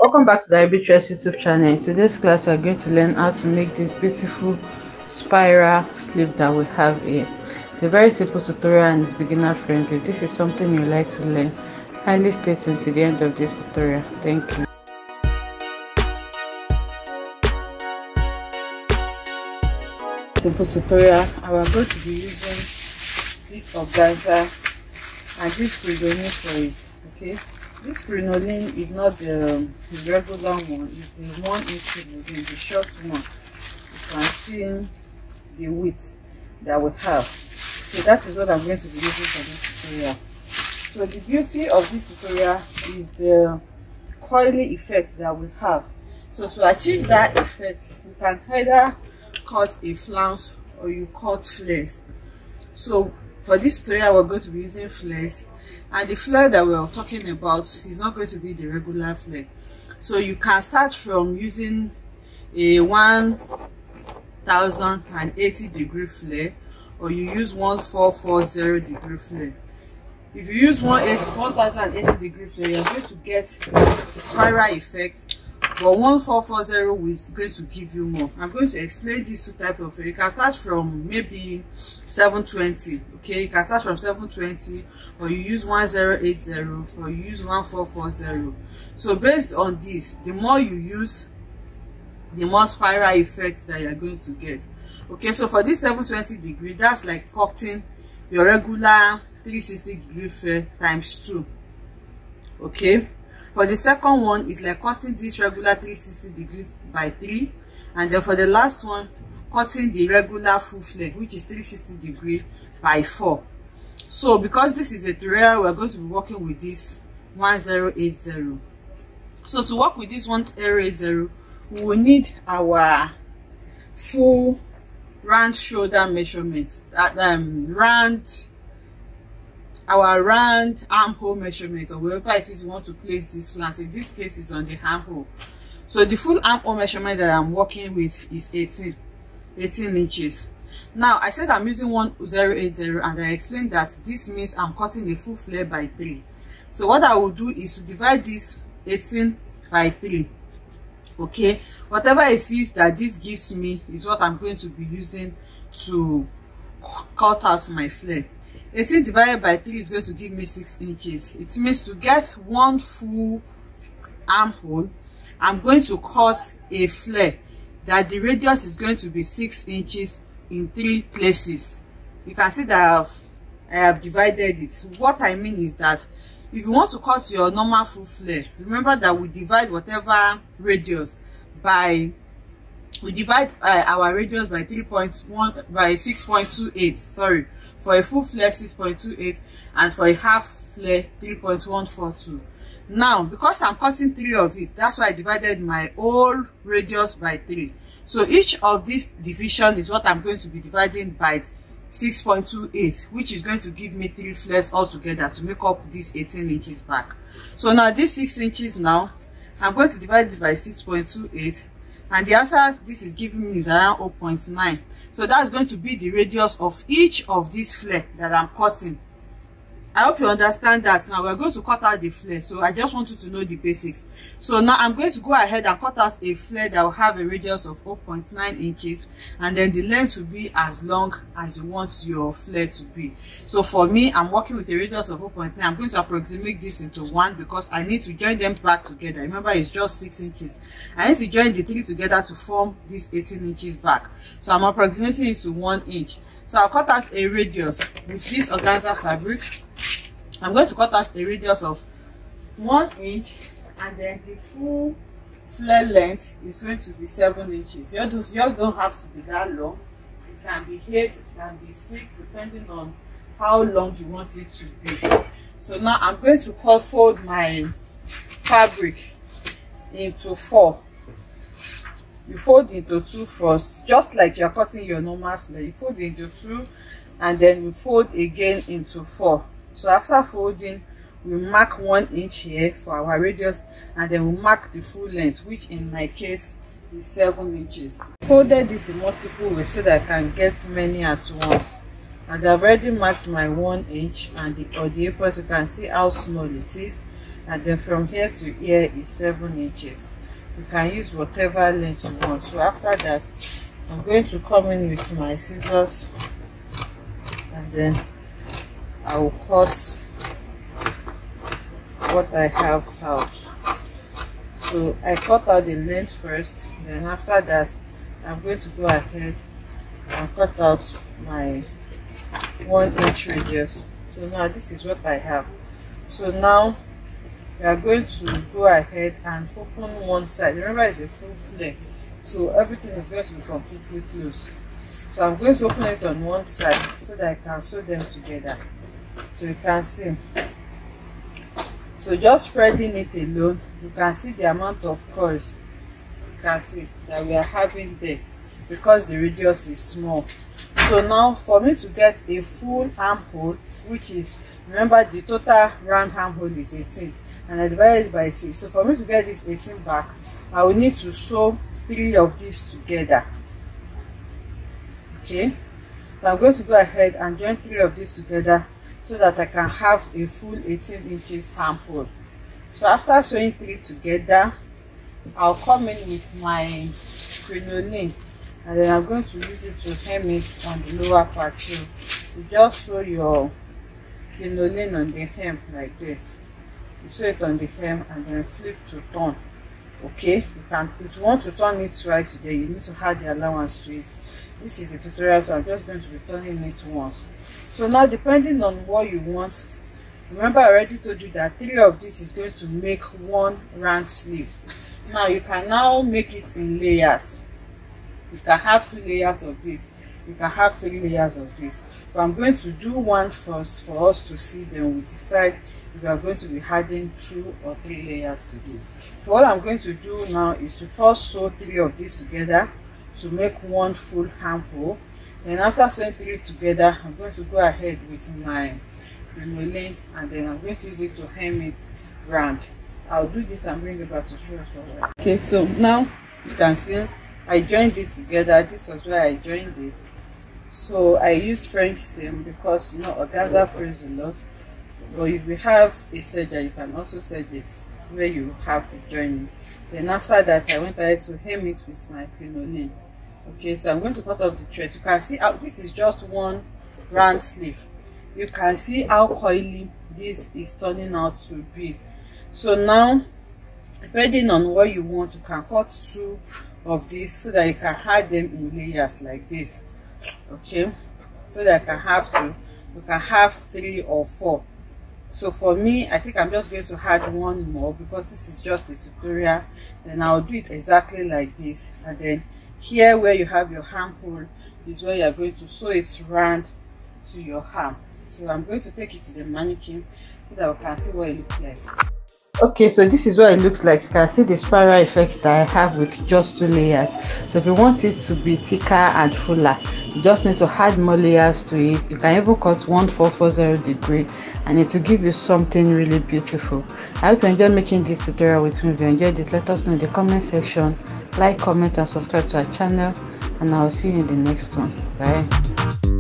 Welcome back to the Arbitress YouTube channel. In today's class we are going to learn how to make this beautiful spiral sleeve that we have here. It's a very simple tutorial and it's beginner friendly. If this is something you like to learn, kindly stay tuned to the end of this tutorial. Thank you. Simple tutorial. I am going to be using this organza and this crinoline for it. Okay, this crinoline is not the regular one, it's the 1 inch crinoline, the short one. You can see the width that we have. So that is what I'm going to be using for this tutorial. So the beauty of this tutorial is the coily effect that we have. So to achieve that effect, you can either cut a flounce or you cut flares. So for this tutorial we're going to be using flares, and the flare that we're talking about is not going to be the regular flare. So you can start from using a 1080 degree flare, or you use 1440 degree flare. If you use 1080 degree flare, you're going to get a spiral effect, but 1440 is going to give you more. I'm going to explain these two types of flare. You can start from maybe 720. Okay, you can start from 720, or you use 1080, or you use 1440. So based on this, the more you use, the more spiral effect that you're going to get. Okay, so for this 720 degree, that's like cutting your regular 360 degree flare times 2. Okay, for the second one, it's like cutting this regular 360 degrees by 3, and then for the last one, cutting the regular full flare, which is 360 degree by 4. So because this is a tutorial, we're going to be working with this 1080. So to work with this 1080, we will need our full round shoulder measurement, our round armhole measurement, or wherever it is you want to place this flounce. In this case, it's on the armhole. So the full armhole measurement that I'm working with is 18 inches. Now I said I'm using 1080, and I explained that this means I'm cutting a full flare by 3. So what I will do is to divide this 18 by 3. Okay, whatever it is that this gives me is what I'm going to be using to cut out my flare. 18 divided by 3 is going to give me 6 inches. It means to get one full armhole, I'm going to cut a flare that the radius is going to be 6 inches in 3 places. You can see that I have divided it. What I mean is that if you want to cut your normal full flare, remember that we divide whatever radius by, we divide our radius by 6.28. Sorry, for a full flare 6.28, and for a half flare 3.142. Now because I'm cutting 3 of it, that's why I divided my whole radius by 3. So each of this division is what I'm going to be dividing by 6.28, which is going to give me 3 flares altogether to make up this 18 inches back. So now this 6 inches, now I'm going to divide it by 6.28, and the answer this is giving me is around 0.9. So that's going to be the radius of each of these flare that I'm cutting. I hope you understand that. Now we're going to cut out the flare, so I just want you to know the basics. So now I'm going to go ahead and cut out a flare that will have a radius of 0.9 inches, and then the length will be as long as you want your flare to be. So for me, I'm working with a radius of 0.9. I'm going to approximate this into 1 because I need to join them back together. Remember, it's just 6 inches. I need to join the 3 together to form this 18 inches back. So I'm approximating it to 1 inch. So I'll cut out a radius with this organza fabric. I'm going to cut out a radius of 1 inch, and then the full flare length is going to be 7 inches. Yours don't have to be that long. It can be 8, it can be 6, depending on how long you want it to be. So now I'm going to fold my fabric into 4. You fold into 2 first, just like you're cutting your normal flare. You fold into 2, and then you fold again into 4. So after folding, we mark 1 inch here for our radius, and then we mark the full length, which in my case is 7 inches. Folded it in multiple ways so that I can get many at once. And I've already marked my 1 inch, and the apron, you can see how small it is. and then from here to here is 7 inches. You can use whatever length you want. So after that, I'm going to come in with my scissors, and then I will cut what I have out. So I cut out the length first, then after that I'm going to go ahead and cut out my 1 inch radius. So now this is what I have. So now we are going to go ahead and open one side. Remember, it's a full flare, so everything is going to be completely closed. So I'm going to open it on one side so that I can sew them together, so you can see. So just spreading it alone, you can see the amount of coils you can see that we are having there, because the radius is small. So now for me to get a full armhole, which is, remember, the total round armhole is 18 and I divided it by 6. So for me to get this 18 back, I will need to sew 3 of these together. Okay, so I'm going to go ahead and join 3 of these together so that I can have a full 18 inches armhole. So after sewing 3 together, I'll come in with my crinoline, and then I'm going to use it to hem it on the lower part. So you just sew your crinoline on the hem like this. You sew it on the hem and then flip to turn. Okay, you can, if you want to turn it twice today, you need to add the allowance to it. This is the tutorial, so I'm just going to be turning it once. So now, depending on what you want, remember I already told you that 3 of this is going to make 1 round sleeve. Now you can now make it in layers. You can have 2 layers of this, you can have 3 layers of this, but I'm going to do one first for us to see, then we decide if we are going to be adding 2 or 3 layers to this. So what I'm going to do now is to first sew 3 of these together to make 1 full armhole. Then after sewing 3 together, I'm going to go ahead with my crinoline, and then I'm going to use it to hem it round. I'll do this and bring it back to show us what. Okay, so now you can see I joined this together. This was where I joined it. So I used French seam because, you know, organza frills a lot. But if you have a serger, you can also serge it where you have the joining. Then after that, I went ahead to hem it with my crinoline. Okay, so I'm going to cut off the threads. You can see how this is just 1 round sleeve. You can see how coily this is turning out to be. So now, depending on what you want, you can cut 2 of these so that you can add them in layers like this. Okay, so that I can have 2, you can have 3 or 4. So for me, I think I'm just going to add 1 more because this is just a tutorial. Then I'll do it exactly like this, and then here where you have your armhole is where you're going to sew it round to your arm. So I'm going to take it to the mannequin so that we can see what it looks like. Okay, so this is what it looks like. You can see the spiral effect that I have with just 2 layers. So if you want it to be thicker and fuller, you just need to add more layers to it. You can even cut 1440 degree and it will give you something really beautiful. I hope you enjoyed making this tutorial with me. If you enjoyed it, let us know in the comment section. Like, comment and subscribe to our channel, and I'll see you in the next one. Bye.